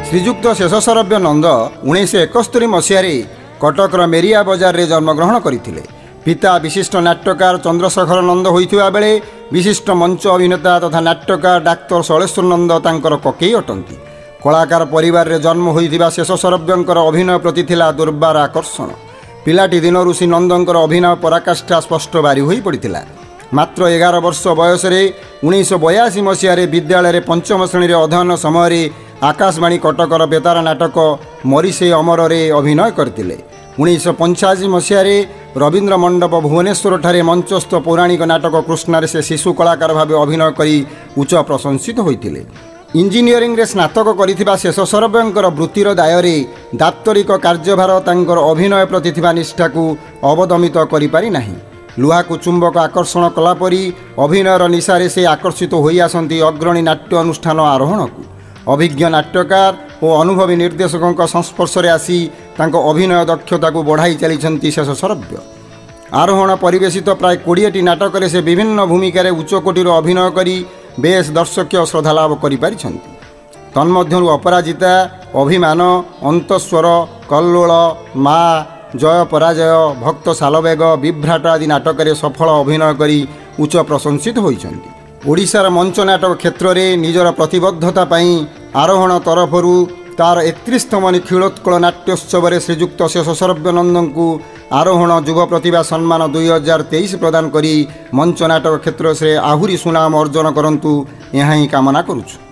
श्रीजुक्त शेषशरव्य नंद 1971 मसीह कटकर मेरिया बजार रे जन्मग्रहण करथिले। पिता विशिष्ट नाट्यकार चंद्रशेखर नंद होइथिबा बेले विशिष्ट मंच अभिनेता तथा नाट्यकार डाक्तर शैलेश्वर नंद तांकर ककेई अटंती। कलाकार परिवार रे जन्म होइथिबा शेषशरव्यंकर अभिनय प्रति थिला दुर्बार आकर्षण। पिलाटी दिनरु श्री नंदंकर अभिनय पराकाष्ठा स्पष्ट बारी होई पड़िथिला। मात्र 11 वर्ष बयस 1982 मसीह विद्यालय पंचम श्रेणी अध्ययन समय आकाशवाणी कटकर बेतार नाटक मरीसे अमर रे अभिनय करथिले। 1985 मसीह रवींद्र मंडप भुवनेश्वर ठारे मंचस्थ पौराणिक नाटक कृष्णारे से शिशु कलाकार भाव अभिनय करी उच्च प्रशंसित होइथिले। इंजीनियरिंग रे स्नातक करिथिबा शेषशरव्यंकर वृत्तिर दायरे दाप्तरिक कार्यभार तांकर अभिनय प्रति थिबा निष्ठा को अवदमित करि पारि नाही। लुहा को चुंबक आकर्षण कलापरी अभिनयर निशारे से आकर्षित होई आसंती अग्रणी नाट्य अनुष्ठान आरोहण को। अभिज्ञ नाट्यकार और अनुभवी निर्देशकों संस्पर्श में आसी तांको अभिनय दक्षता को बढ़ाई चली शेषशरव्य। आरोहण परिवेशित प्राय 20टी नाटक से विभिन्न भूमिकार उच्चकोटीर अभिनय करी बेस दर्शकीय श्रद्धा लाभ कर। तन्मध्यरु अपराजिता, अभिमान, अंतस्वर, कल्लोल, मा, जय पराजय, भक्त सालवेग, विभ्राट आदि नाटक सफल अभिनय करी उच्च प्रशंसित होइछन्ति। ओडिशार मंच नाटक क्षेत्र में निजर प्रतिबद्धता पाई आरोहण तरफरु तार 31तम निखिलोत्कल नाट्योत्सव श्रीजुक्त शेषशरव्य नंद को आरोहण युव प्रतिभा सम्मान 2023 प्रदान करी मंच नाटक क्षेत्र से आहुरी सुनाम अर्जन करंतु यहाँ ही कामना करुछु।